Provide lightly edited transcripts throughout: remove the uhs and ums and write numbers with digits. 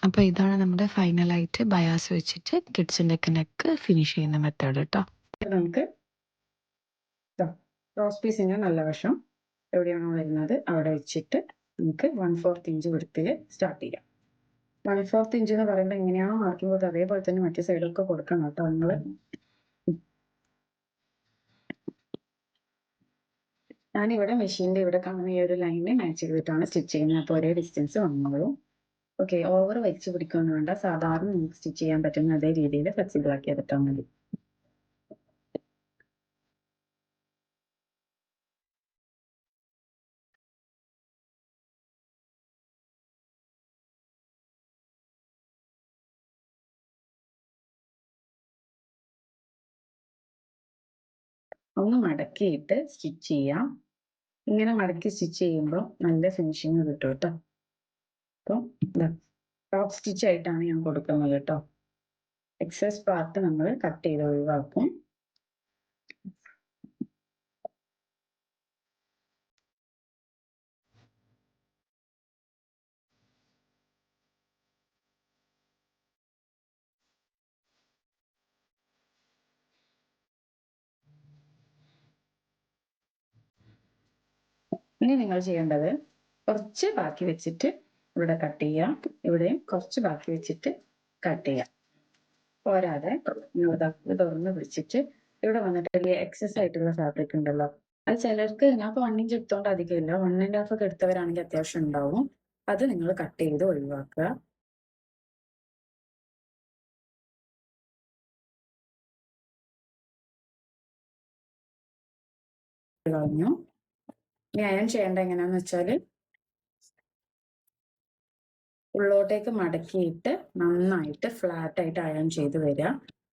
അപ്പോൾ ഇതാണ് നമ്മുടെ ഫൈനലായിട്ട് ബയാസ് വെച്ചിട്ട് കിഡ്സിൻ്റെ ഒക്കെ നെക്ക് ഫിനിഷ് ചെയ്യുന്ന മെത്തേഡ് കേട്ടോ. നമുക്ക് ക്രോസ് പീസിൻ്റെ നല്ല വശം എവിടെയാണോ വരുന്നത് അവിടെ വെച്ചിട്ട് നമുക്ക് 1/4 ഇഞ്ച് വൃത്തിയിൽ സ്റ്റാർട്ട് ചെയ്യാം. 1/4 ഇഞ്ച് എന്ന് പറയുമ്പോൾ എങ്ങനെയാണോ മാർക്കുമ്പോൾ അതേപോലെ തന്നെ മറ്റേ സൈഡൊക്കെ കൊടുക്കണം കേട്ടോ. നിങ്ങൾ ഞാനിവിടെ മെഷീൻ്റെ ഇവിടെ കാണുന്ന ഈ ഒരു ലൈന് മാച്ച് ചെയ്തിട്ടാണ് സ്റ്റിച്ച് ചെയ്യുന്നത്. അപ്പോൾ ഒരേ ഡിസ്റ്റൻസ് വന്നോളൂ. ഓക്കെ, ഓവർ വലിച്ചു പിടിക്കുകയൊന്നും വേണ്ട. സാധാരണ നമുക്ക് സ്റ്റിച്ച് ചെയ്യാൻ പറ്റുന്ന അതേ രീതിയിൽ ഫ്ലെക്സിബിൾ ആക്കി എടുത്താൽ മതി. ഒന്ന് മടക്കിയിട്ട് സ്റ്റിച്ച് ചെയ്യാം. ഇങ്ങനെ മടക്കി സ്റ്റിച്ച് ചെയ്യുമ്പോൾ നല്ല ഫിനിഷിങ് കിട്ടും കേട്ടോ. അപ്പം ടോപ്പ് സ്റ്റിച്ച് ആയിട്ടാണ് ഞാൻ കൊടുക്കുന്നത് കേട്ടോ. എക്സസ് പാർട്ട് നമ്മൾ കട്ട് ചെയ്ത് ഒഴിവാക്കും. ഇനി നിങ്ങൾ ചെയ്യേണ്ടത് കുറച്ച് ബാക്കി വെച്ചിട്ട് ഇവിടെ കട്ട് ചെയ്യാം. ഇവിടെയും കുറച്ച് ബാക്കി വെച്ചിട്ട് കട്ട് ചെയ്യാം. പോരാതെ ഇത് തുറന്ന് പിടിച്ചിട്ട് ഇവിടെ വന്നിട്ട് എക്സസ് ആയിട്ടുള്ള ഫാബ്രിക് ഉണ്ടല്ലോ, അത് ചിലർക്ക് ഞാൻ ഇപ്പോൾ 1 ഇഞ്ച് എടുത്തോണ്ട് അധികമില്ല, 1.5 ഒക്കെ എടുത്തവരാണെങ്കിൽ അത്യാവശ്യം ഉണ്ടാവും. അത് നിങ്ങൾ കട്ട് ചെയ്ത് ഒഴിവാക്കുക. കളഞ്ഞു. ഇനി അയൺ ചെയ്യേണ്ട എങ്ങനെയാന്ന് വെച്ചാൽ ഉള്ളോട്ടേക്ക് മടക്കിയിട്ട് നന്നായിട്ട് ഫ്ലാറ്റ് ആയിട്ട് അയൺ ചെയ്ത് വരിക.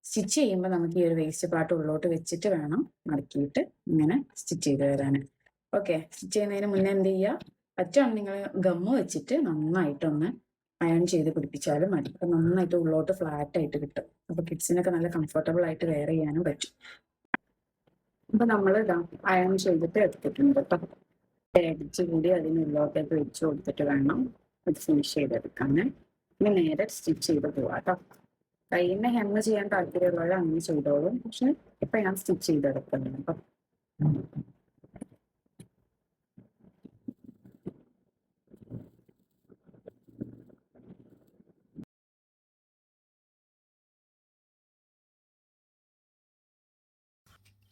സ്റ്റിച്ച് ചെയ്യുമ്പോൾ നമുക്ക് ഈ ഒരു വേസ്റ്റ് പാർട്ട് ഉള്ളോട്ട് വെച്ചിട്ട് വേണം മടക്കിയിട്ട് ഇങ്ങനെ സ്റ്റിച്ച് ചെയ്ത് വരാൻ. ഓക്കെ, സ്റ്റിച്ച് ചെയ്യുന്നതിന് മുന്നേ എന്ത് ചെയ്യുക, പറ്റുവാണെങ്കിൽ നിങ്ങൾ ഗമ്മ് വെച്ചിട്ട് നന്നായിട്ടൊന്ന് അയൺ ചെയ്ത് പിടിപ്പിച്ചാലും മതി. അപ്പം നന്നായിട്ട് ഉള്ളോട്ട് ഫ്ലാറ്റ് ആയിട്ട് കിട്ടും. അപ്പോൾ കിഡ്സിനൊക്കെ നല്ല കംഫർട്ടബിൾ ആയിട്ട് വെയർ ചെയ്യാനും പറ്റും. അപ്പം നമ്മൾ അയൺ ചെയ്തിട്ട് എടുത്തിട്ടുണ്ട് കേട്ടോ. അടിച്ച് കൂടി അതിനുള്ളോട്ടേക്ക് വെച്ച് കൊടുത്തിട്ട് വേണം ഇത് ഫിനിഷ് ചെയ്തെടുക്കാൻ. ഇനി നേരെ സ്റ്റിച്ച് ചെയ്ത് പോവാം കേട്ടോ. കൈയിൻ്റെ ഹെമ്മ ചെയ്യാൻ താല്പര്യമുള്ളവർ അങ്ങനെ ചെയ്തോളും. പക്ഷെ ഇപ്പം ഞാൻ സ്റ്റിച്ച് ചെയ്തെടുക്കുന്നുണ്ട് കേട്ടോ.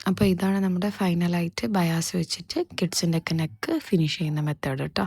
അപ്പോൾ ഇതാണ് നമ്മുടെ ഫൈനലായിട്ട് ബയാസ് വെച്ചിട്ട് കിഡ്സിൻ്റെ ഒക്കെ നെക്ക് ഫിനിഷ് ചെയ്യുന്ന മെത്തേഡ് കേട്ടോ.